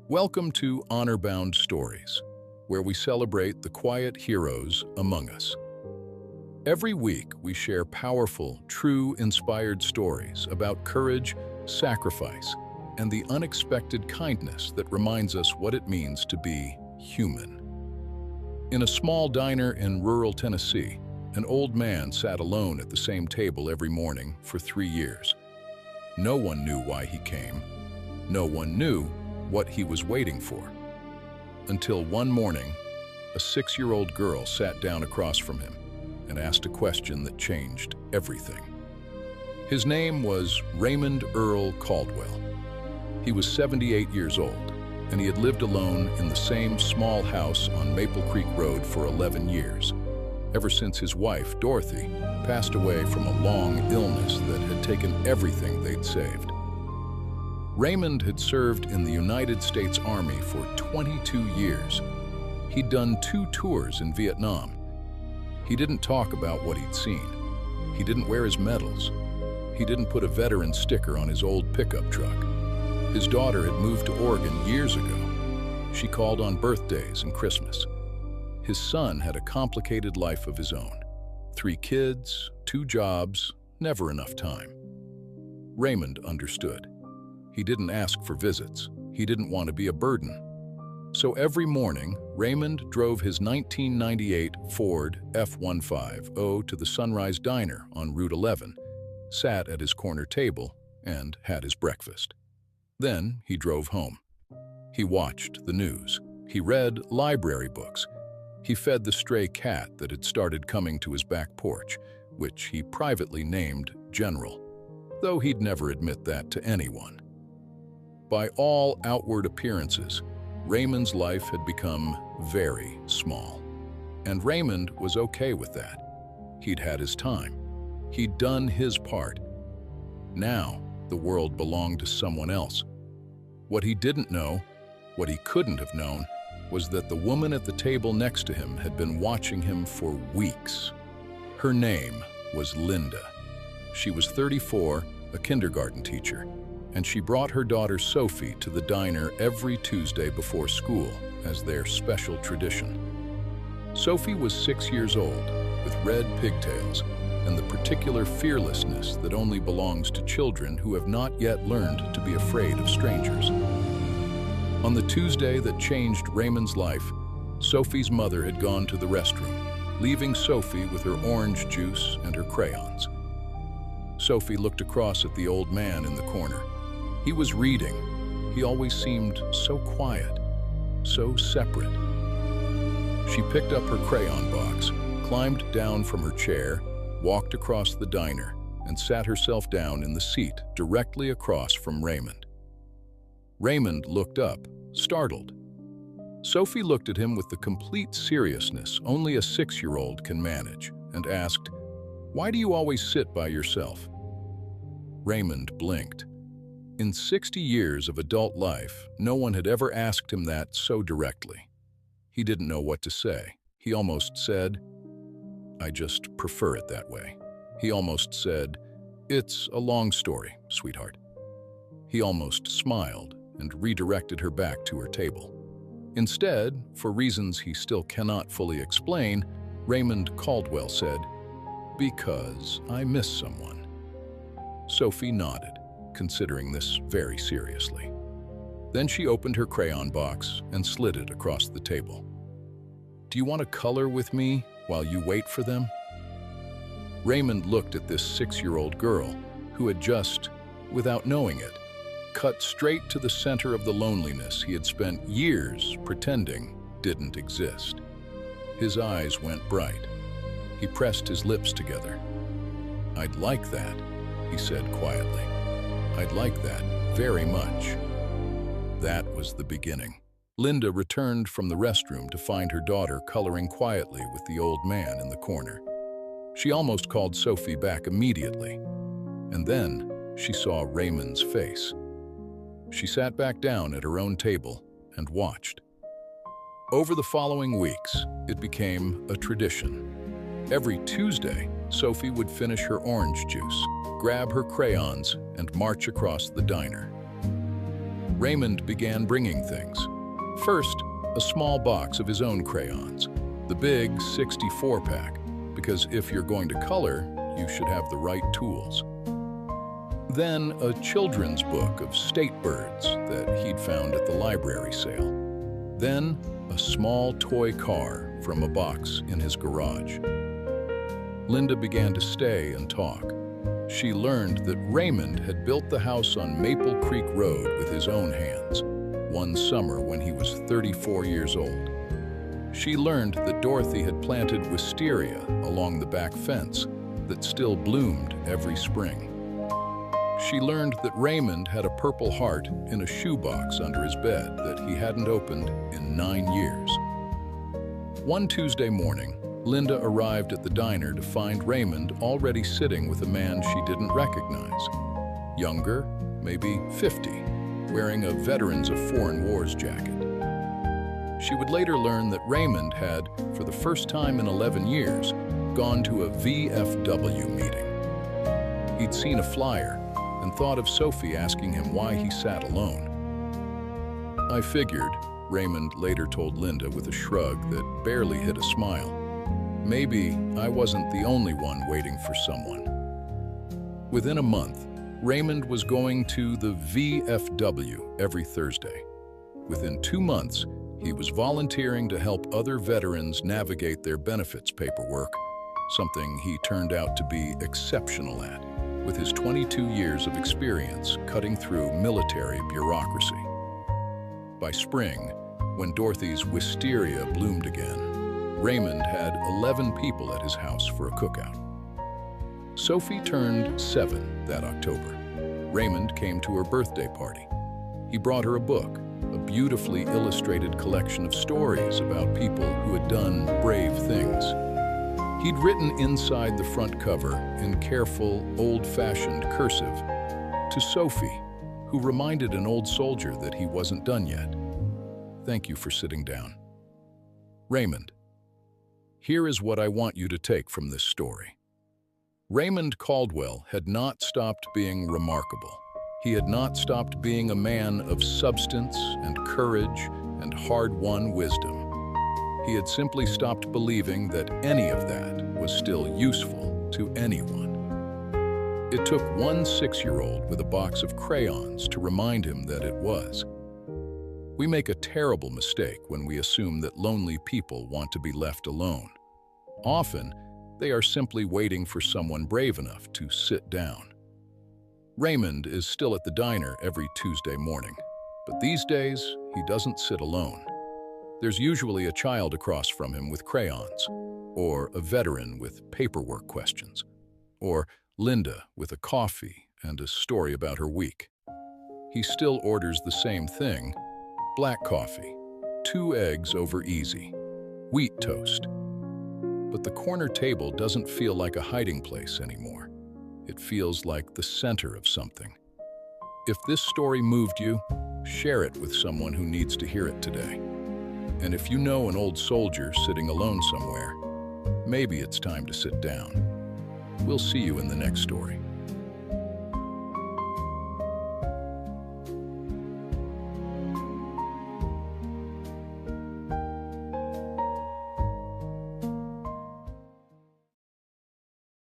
Welcome to HonorBound Stories, where we celebrate the quiet heroes among us. Every week, we share powerful, true, inspired stories about courage, sacrifice, and the unexpected kindness that reminds us what it means to be human. In a small diner in rural Tennessee, an old man sat alone at the same table every morning for 3 years. No one knew why he came. No one knew what he was waiting for. Until one morning, a 6-year-old girl sat down across from him and asked a question that changed everything. His name was Raymond Earl Caldwell. He was 78 years old, and he had lived alone in the same small house on Maple Creek Road for 11 years, ever since his wife, Dorothy, passed away from a long illness that had taken everything they'd saved. Raymond had served in the United States Army for 22 years. He'd done 2 tours in Vietnam. He didn't talk about what he'd seen. He didn't wear his medals. He didn't put a veteran sticker on his old pickup truck. His daughter had moved to Oregon years ago. She called on birthdays and Christmas. His son had a complicated life of his own. 3 kids, 2 jobs, never enough time. Raymond understood. He didn't ask for visits. He didn't want to be a burden. So every morning, Raymond drove his 1998 Ford F-150 to the Sunrise Diner on Route 11, sat at his corner table, and had his breakfast. Then he drove home. He watched the news. He read library books. He fed the stray cat that had started coming to his back porch, which he privately named General, though he'd never admit that to anyone. By all outward appearances, Raymond's life had become very small. And Raymond was okay with that. He'd had his time. He'd done his part. Now, the world belonged to someone else. What he didn't know, what he couldn't have known, was that the woman at the table next to him had been watching him for weeks. Her name was Linda. She was 34, a kindergarten teacher, and she brought her daughter Sophie to the diner every Tuesday before school as their special tradition. Sophie was 6 years old, with red pigtails and the particular fearlessness that only belongs to children who have not yet learned to be afraid of strangers. On the Tuesday that changed Raymond's life, Sophie's mother had gone to the restroom, leaving Sophie with her orange juice and her crayons. Sophie looked across at the old man in the corner. He was reading. He always seemed so quiet, so separate. She picked up her crayon box, climbed down from her chair, walked across the diner, and sat herself down in the seat directly across from Raymond. Raymond looked up, startled. Sophie looked at him with the complete seriousness only a 6-year-old can manage, and asked, "Why do you always sit by yourself?" Raymond blinked. In 60 years of adult life, no one had ever asked him that so directly. He didn't know what to say. He almost said, "I just prefer it that way." He almost said, "It's a long story, sweetheart." He almost smiled and redirected her back to her table. Instead, for reasons he still cannot fully explain, Raymond Caldwell said, "Because I miss someone." Sophie nodded, considering this very seriously. Then she opened her crayon box and slid it across the table. "Do you want to color with me while you wait for them?" Raymond looked at this 6-year-old girl who had just, without knowing it, cut straight to the center of the loneliness he had spent years pretending didn't exist. His eyes went bright. He pressed his lips together. "I'd like that," he said quietly. "I'd like that very much." That was the beginning. Linda returned from the restroom to find her daughter coloring quietly with the old man in the corner. She almost called Sophie back immediately. And then she saw Raymond's face. She sat back down at her own table and watched. Over the following weeks, it became a tradition. Every Tuesday, Sophie would finish her orange juice, grab her crayons, and march across the diner. Raymond began bringing things. First, a small box of his own crayons, the big 64-pack, because if you're going to color, you should have the right tools. Then a children's book of state birds that he'd found at the library sale. Then a small toy car from a box in his garage. Linda began to stay and talk. She learned that Raymond had built the house on Maple Creek Road with his own hands, one summer when he was 34 years old. She learned that Dorothy had planted wisteria along the back fence that still bloomed every spring. She learned that Raymond had a purple heart in a shoebox under his bed that he hadn't opened in 9 years. One Tuesday morning, Linda arrived at the diner to find Raymond already sitting with a man she didn't recognize. Younger, maybe 50, wearing a Veterans of Foreign Wars jacket. She would later learn that Raymond had, for the first time in 11 years, gone to a VFW meeting. He'd seen a flyer and thought of Sophie asking him why he sat alone. "I figured," Raymond later told Linda with a shrug that barely hid a smile. "Maybe I wasn't the only one waiting for someone." Within a month, Raymond was going to the VFW every Thursday. Within 2 months, he was volunteering to help other veterans navigate their benefits paperwork, something he turned out to be exceptional at, with his 22 years of experience cutting through military bureaucracy. By spring, when Dorothy's wisteria bloomed again, Raymond had 11 people at his house for a cookout. Sophie turned 7 that October. Raymond came to her birthday party. He brought her a book, a beautifully illustrated collection of stories about people who had done brave things. He'd written inside the front cover, in careful, old-fashioned cursive, "To Sophie, who reminded an old soldier that he wasn't done yet. Thank you for sitting down. Raymond, here is what I want you to take from this story." Raymond Caldwell had not stopped being remarkable. He had not stopped being a man of substance and courage and hard-won wisdom. He had simply stopped believing that any of that was still useful to anyone. It took one 6-year-old with a box of crayons to remind him that it was. We make a terrible mistake when we assume that lonely people want to be left alone. Often, they are simply waiting for someone brave enough to sit down. Raymond is still at the diner every Tuesday morning, but these days, he doesn't sit alone. There's usually a child across from him with crayons, or a veteran with paperwork questions, or Linda with a coffee and a story about her week. He still orders the same thing: black coffee, 2 eggs over easy, wheat toast. But the corner table doesn't feel like a hiding place anymore. It feels like the center of something. If this story moved you, share it with someone who needs to hear it today. And if you know an old soldier sitting alone somewhere, maybe it's time to sit down. We'll see you in the next story.